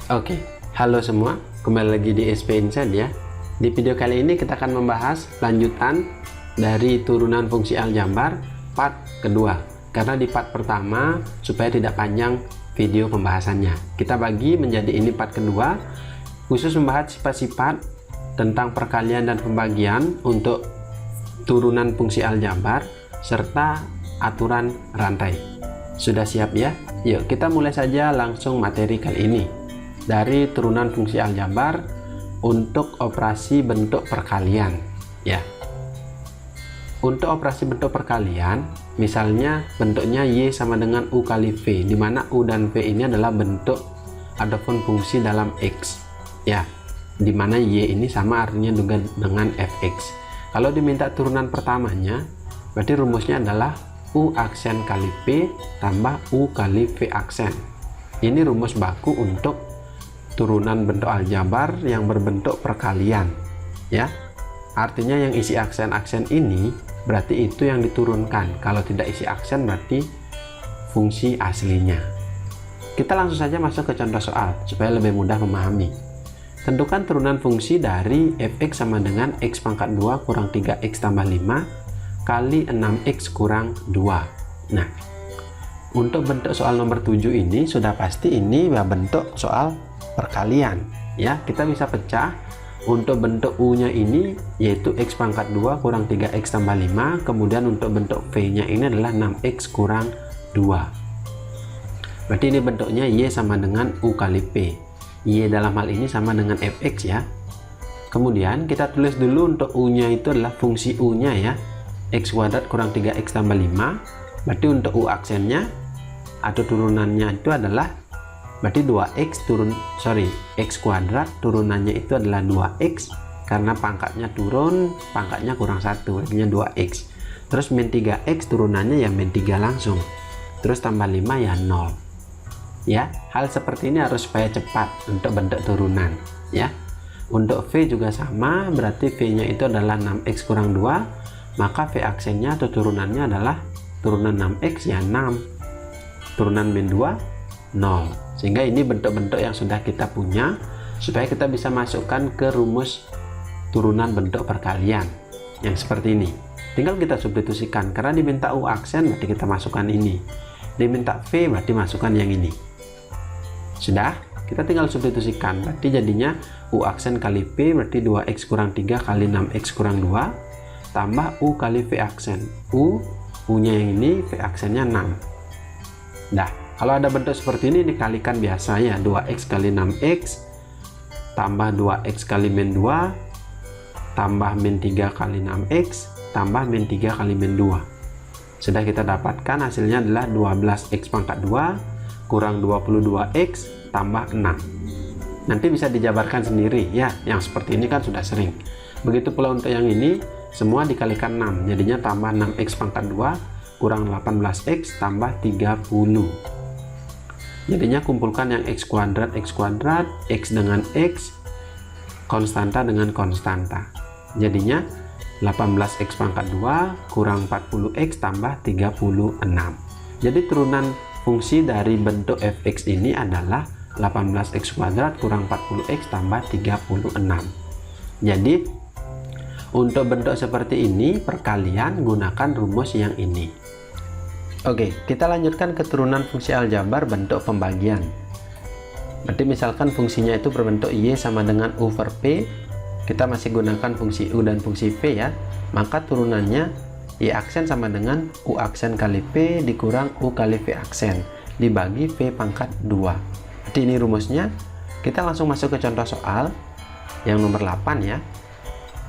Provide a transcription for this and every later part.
Oke, halo semua, kembali lagi di SP Insight ya. Di video kali ini kita akan membahas lanjutan dari turunan fungsi aljabar part kedua. Karena di part pertama, supaya tidak panjang video pembahasannya, kita bagi menjadi ini part kedua, khusus membahas sifat-sifat tentang perkalian dan pembagian untuk turunan fungsi aljabar serta aturan rantai. Sudah siap ya? Yuk kita mulai saja langsung materi kali ini. Dari turunan fungsi aljabar untuk operasi bentuk perkalian ya. Untuk operasi bentuk perkalian, misalnya bentuknya Y sama dengan U kali V, di mana U dan V ini adalah bentuk ataupun fungsi dalam X ya, di mana Y ini sama artinya juga dengan Fx. Kalau diminta turunan pertamanya, berarti rumusnya adalah U aksen kali P tambah U kali V aksen. Ini rumus baku untuk turunan bentuk aljabar yang berbentuk perkalian ya. Artinya yang isi aksen-aksen ini berarti itu yang diturunkan. Kalau tidak isi aksen berarti fungsi aslinya. Kita langsung saja masuk ke contoh soal supaya lebih mudah memahami. Tentukan turunan fungsi dari fx sama dengan x pangkat 2 kurang 3x tambah 5 kali 6x kurang 2. Nah, untuk bentuk soal nomor 7 ini sudah pasti ini bentuk soal perkalian ya. Kita bisa pecah untuk bentuk U nya ini yaitu x pangkat 2 kurang 3x tambah 5, kemudian untuk bentuk V nya ini adalah 6x kurang 2. Berarti ini bentuknya Y sama dengan U kali P. Y dalam hal ini sama dengan Fx ya. Kemudian kita tulis dulu untuk U nya itu adalah fungsi U nya ya, x kuadrat kurang 3x tambah 5. Berarti untuk U aksennya atau turunannya itu adalah berarti 2x x kuadrat turunannya itu adalah 2x, karena pangkatnya turun, pangkatnya kurang 1, artinya 2x. Terus min 3x turunannya ya min 3 langsung, terus tambah 5 ya 0 ya. Hal seperti ini harus supaya cepat untuk bentuk turunan ya. Untuk V juga sama, berarti V nya itu adalah 6x kurang 2, maka V aksennya atau turunannya adalah turunan 6x ya 6, turunan min 2 0. Sehingga ini bentuk-bentuk yang sudah kita punya supaya kita bisa masukkan ke rumus turunan bentuk perkalian yang seperti ini. Tinggal kita substitusikan, karena diminta U aksen berarti kita masukkan ini, diminta V berarti masukkan yang ini. Sudah, kita tinggal substitusikan, berarti jadinya U aksen kali P berarti 2x kurang 3 kali 6x kurang 2 tambah U kali V aksen. U nya yang ini, V aksennya 6. Nah, kalau ada bentuk seperti ini dikalikan biasa ya, 2x kali 6x tambah 2x kali min 2 tambah min 3 kali 6x tambah min 3 kali min 2. Sudah kita dapatkan hasilnya adalah 12x pangkat 2 kurang 22x tambah 6. Nanti bisa dijabarkan sendiri ya, yang seperti ini kan sudah sering. Begitu pula untuk yang ini, semua dikalikan 6, jadinya tambah 6x pangkat 2 kurang 18x tambah 30. Jadinya kumpulkan yang x kuadrat, x dengan x, konstanta dengan konstanta. Jadinya 18x pangkat 2 kurang 40x tambah 36. Jadi turunan fungsi dari bentuk fx ini adalah 18x kuadrat kurang 40x tambah 36. Jadi untuk bentuk seperti ini perkalian gunakan rumus yang ini. Oke, kita lanjutkan ke turunan fungsi aljabar bentuk pembagian. Berarti misalkan fungsinya itu berbentuk Y sama dengan U per P, kita masih gunakan fungsi U dan fungsi V ya, maka turunannya Y aksen sama dengan U aksen kali P dikurang U kali V aksen dibagi V pangkat 2. Berarti ini rumusnya. Kita langsung masuk ke contoh soal yang nomor 8 ya.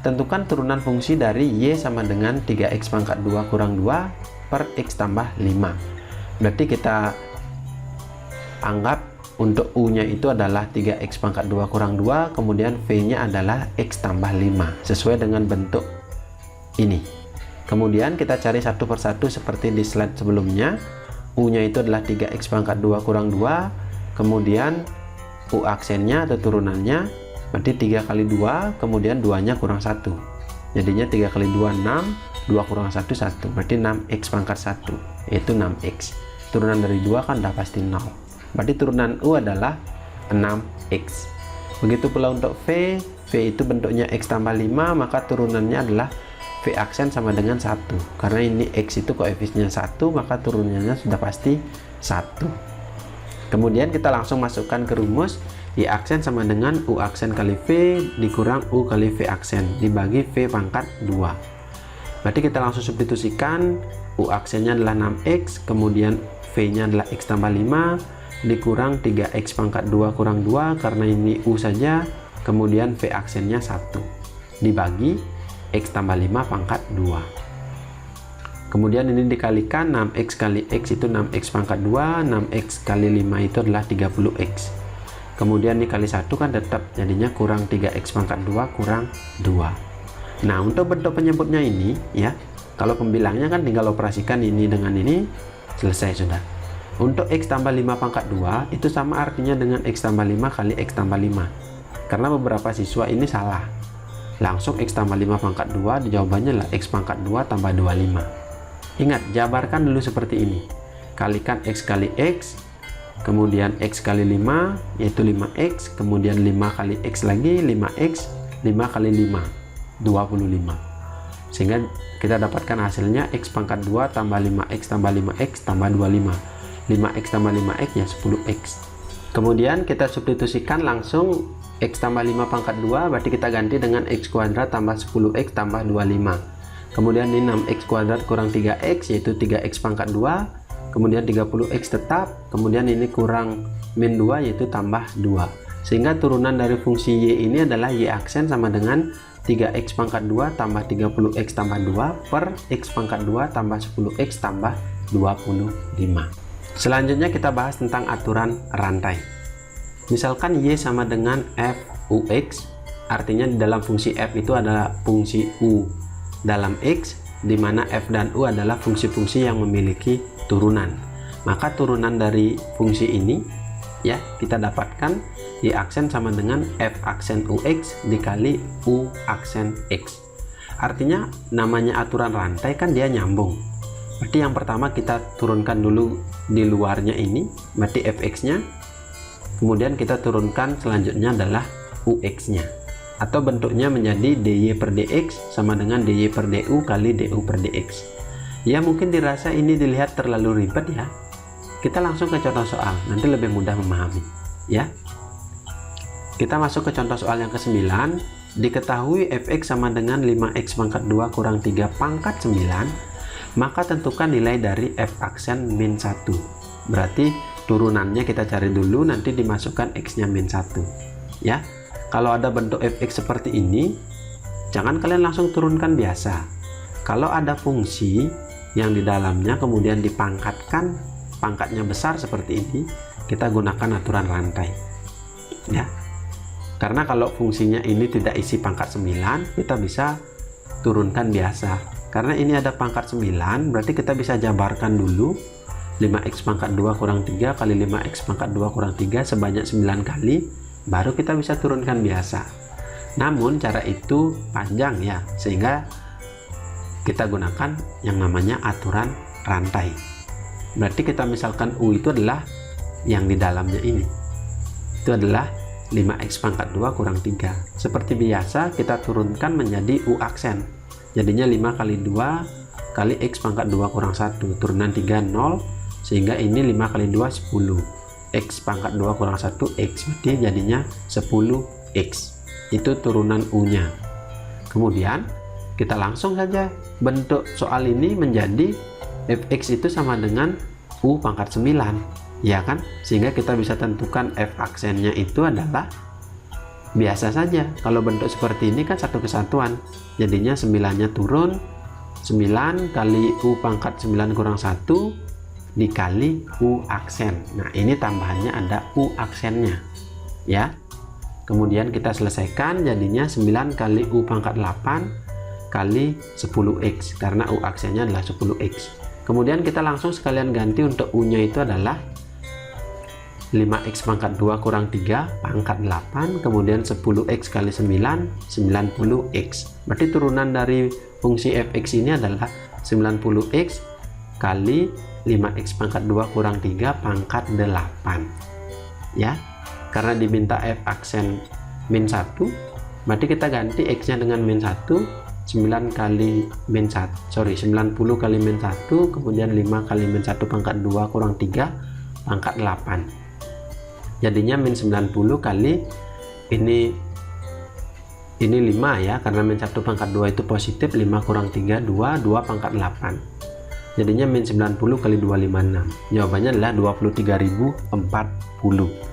Tentukan turunan fungsi dari Y sama dengan 3x pangkat 2 kurang 2 per x tambah 5. Berarti kita anggap untuk U nya itu adalah 3x pangkat 2 kurang 2, kemudian V nya adalah x tambah 5 sesuai dengan bentuk ini. Kemudian kita cari satu persatu seperti di slide sebelumnya. U nya itu adalah 3x pangkat 2 kurang 2, kemudian U aksennya atau turunannya berarti 3 kali 2, kemudian 2 nya kurang 1, jadinya 3 kali 2 6, 2 kurang 1 1, berarti 6x pangkat 1 yaitu 6x. Turunan dari 2 kan udah pasti 0, berarti turunan U adalah 6 X. Begitu pula untuk V itu bentuknya X tambah 5, maka turunannya adalah V aksen sama dengan 1. Karena ini X itu koefisiennya 1, maka turunannya sudah pasti 1. Kemudian kita langsung masukkan ke rumus, Y aksen sama dengan U aksen kali V dikurang U kali V aksen dibagi V pangkat 2. Berarti kita langsung substitusikan, U aksennya adalah 6X, kemudian V nya adalah X tambah 5 dikurang 3X pangkat 2 kurang 2, karena ini U saja, kemudian V aksennya 1 dibagi X tambah 5 pangkat 2. Kemudian ini dikalikan, 6X kali X itu 6X pangkat 2, 6X kali 5 itu adalah 30X. Kemudian dikali 1 kan tetap, jadinya kurang 3X pangkat 2 kurang 2. Nah, untuk bentuk penyebutnya ini ya, kalau pembilangnya kan tinggal operasikan ini dengan ini, selesai sudah. Untuk X tambah 5 pangkat 2 itu sama artinya dengan X tambah 5 kali X tambah 5. Karena beberapa siswa ini salah. Langsung X tambah 5 pangkat 2, jawabannya lah X pangkat 2 tambah 25. Ingat, jabarkan dulu seperti ini. Kalikan X kali X, kemudian X kali 5 yaitu 5X, kemudian 5 kali X lagi 5X, 5 kali 5 25, sehingga kita dapatkan hasilnya X pangkat 2 tambah 5X tambah 5X tambah 25. 5X tambah 5X ya 10X. Kemudian kita substitusikan langsung X tambah 5 pangkat 2, berarti kita ganti dengan X kuadrat tambah 10X tambah 25. Kemudian ini 6X kuadrat kurang 3X yaitu 3X pangkat 2, kemudian 30X tetap, kemudian ini kurang min 2 yaitu tambah 2, sehingga turunan dari fungsi Y ini adalah Y aksen sama dengan 3X pangkat 2 tambah 30X tambah 2 per X pangkat 2 tambah 10X tambah 25. Selanjutnya kita bahas tentang aturan rantai. Misalkan Y sama dengan F UX, artinya di dalam fungsi F itu ada fungsi U dalam X, di mana F dan U adalah fungsi-fungsi yang memiliki turunan. Maka turunan dari fungsi ini ya kita dapatkan Y aksen sama dengan F aksen UX dikali U aksen X. Artinya namanya aturan rantai kan dia nyambung. Berarti yang pertama kita turunkan dulu di luarnya ini, berarti Fx nya, kemudian kita turunkan selanjutnya adalah Ux nya, atau bentuknya menjadi dy per dx sama dengan dy per du kali du per dx. Ya mungkin dirasa ini dilihat terlalu ribet ya, kita langsung ke contoh soal, nanti lebih mudah memahami ya. Kita masuk ke contoh soal yang ke-9. Diketahui fx sama dengan 5x pangkat 2 kurang 3 pangkat 9, maka tentukan nilai dari f aksen min 1. Berarti turunannya kita cari dulu, nanti dimasukkan x nya min 1 ya. Kalau ada bentuk fx seperti ini, jangan kalian langsung turunkan biasa. Kalau ada fungsi yang di dalamnya kemudian dipangkatkan, pangkatnya besar seperti ini, kita gunakan aturan rantai ya. Karena kalau fungsinya ini tidak isi pangkat 9, kita bisa turunkan biasa. Karena ini ada pangkat 9, berarti kita bisa jabarkan dulu 5x pangkat 2 kurang 3 kali 5x pangkat 2 kurang 3 sebanyak 9 kali, baru kita bisa turunkan biasa. Namun cara itu panjang ya, sehingga kita gunakan yang namanya aturan rantai. Berarti kita misalkan U itu adalah yang di dalamnya ini, itu adalah 5x pangkat 2 kurang 3. Seperti biasa kita turunkan menjadi U aksen, jadinya 5 kali 2 kali x pangkat 2 kurang 1, turunan 3 0, sehingga ini 5 kali 2 10, x pangkat 2 kurang 1 x, berarti jadinya 10x. Itu turunan U nya. Kemudian kita langsung saja bentuk soal ini menjadi fx itu sama dengan U pangkat 9 ya kan, sehingga kita bisa tentukan f aksennya itu adalah biasa saja. Kalau bentuk seperti ini kan satu kesatuan, jadinya 9 nya turun, 9 kali U pangkat 9 kurang 1 dikali U aksen. Nah ini tambahannya ada U aksennya ya. Kemudian kita selesaikan, jadinya 9 kali U pangkat 8 kali 10x, karena U aksennya adalah 10x. Kemudian kita langsung sekalian ganti, untuk U nya itu adalah 5x pangkat 2 kurang 3 pangkat 8, kemudian 10x kali 9 90x. Berarti turunan dari fungsi fx ini adalah 90x kali 5x pangkat 2 kurang 3 pangkat 8 ya. karena diminta f aksen min 1, berarti kita ganti x nya dengan min 1, 90 kali min 1, kemudian 5 kali min 1 pangkat 2 kurang 3 pangkat 8, jadinya min 90 kali ini 5 ya, karena min 1 pangkat 2 itu positif, 5 kurang 3 2 pangkat 8, jadinya min 90 kali 256, jawabannya adalah 23.040.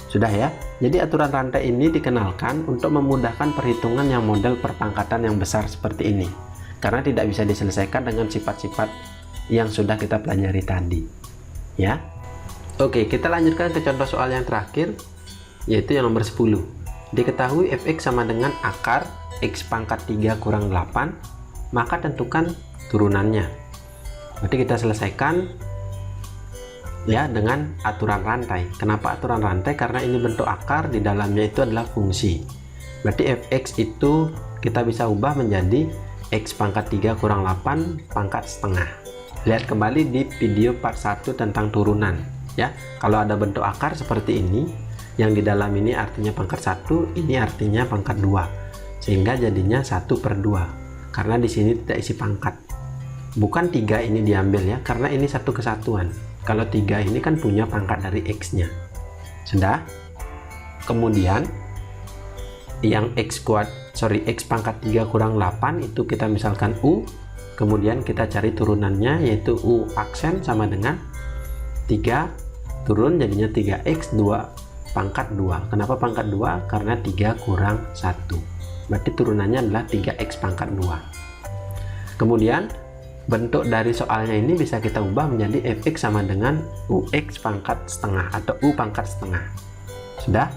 Sudah ya. Jadi aturan rantai ini dikenalkan untuk memudahkan perhitungan yang model perpangkatan yang besar seperti ini, karena tidak bisa diselesaikan dengan sifat-sifat yang sudah kita pelajari tadi ya. Oke, kita lanjutkan ke contoh soal yang terakhir, yaitu yang nomor 10. Diketahui fx sama dengan akar x pangkat 3 kurang 8, maka tentukan turunannya. Berarti kita selesaikan ya dengan aturan rantai. Kenapa aturan rantai? Karena ini bentuk akar, di dalamnya itu adalah fungsi. Berarti fx itu kita bisa ubah menjadi x pangkat 3 kurang 8 pangkat setengah. Lihat kembali di video part 1 tentang turunan ya. Kalau ada bentuk akar seperti ini, yang di dalam ini artinya pangkat 1, ini artinya pangkat 2, sehingga jadinya 1/2, karena di sini tidak isi pangkat. Bukan 3 ini diambil ya, karena ini satu kesatuan. Kalau 3 ini kan punya pangkat dari x nya. Sudah. Kemudian yang x pangkat 3 kurang 8 itu kita misalkan u, kemudian kita cari turunannya, yaitu u aksen sama dengan 3 turun, jadinya 3x 2 pangkat 2. Kenapa pangkat 2? Karena 3 kurang 1. Berarti turunannya adalah 3x pangkat 2. Kemudian bentuk dari soalnya ini bisa kita ubah menjadi fx sama dengan ux pangkat setengah atau u pangkat setengah. Sudah.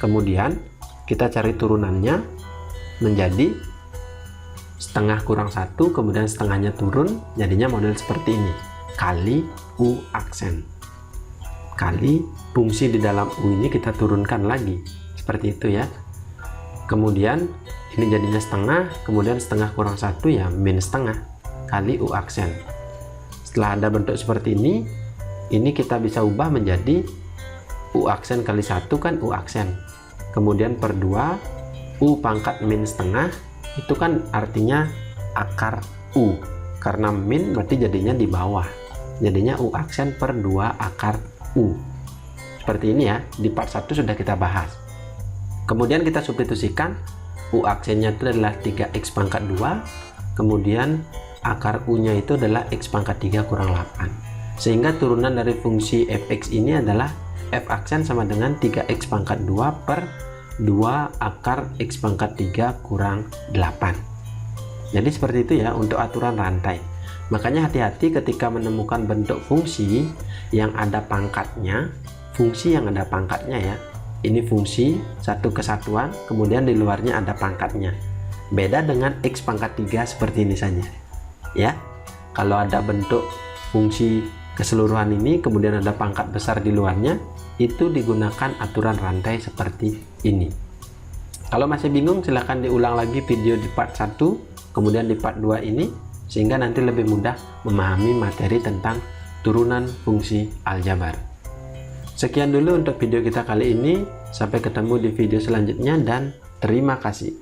Kemudian kita cari turunannya menjadi setengah kurang 1, kemudian setengahnya turun, jadinya model seperti ini, kali u aksen kali fungsi di dalam u ini kita turunkan lagi seperti itu ya. Kemudian ini jadinya setengah, kemudian setengah kurang 1 ya min setengah kali u aksen. Setelah ada bentuk seperti ini kita bisa ubah menjadi u aksen kali 1 kan u aksen, kemudian per 2 u pangkat min setengah, itu kan artinya akar u, karena min berarti jadinya di bawah, jadinya u aksen per 2 akar u. Seperti ini ya, di part 1 sudah kita bahas. Kemudian kita substitusikan, u aksennya itu adalah 3x pangkat 2, kemudian akar u nya itu adalah x pangkat 3 kurang 8, sehingga turunan dari fungsi fx ini adalah f aksen sama dengan 3x pangkat 2 per 2 akar x pangkat 3 kurang 8. Jadi seperti itu ya untuk aturan rantai. Makanya hati-hati ketika menemukan bentuk fungsi yang ada pangkatnya, ya. Ini fungsi satu kesatuan, kemudian di luarnya ada pangkatnya. Beda dengan x pangkat 3 seperti ini saja. Ya. Kalau ada bentuk fungsi keseluruhan ini, kemudian ada pangkat besar di luarnya, itu digunakan aturan rantai seperti ini. Kalau masih bingung, silahkan diulang lagi video di part 1, kemudian di part 2 ini, sehingga nanti lebih mudah memahami materi tentang turunan fungsi aljabar. Sekian dulu untuk video kita kali ini, sampai ketemu di video selanjutnya dan terima kasih.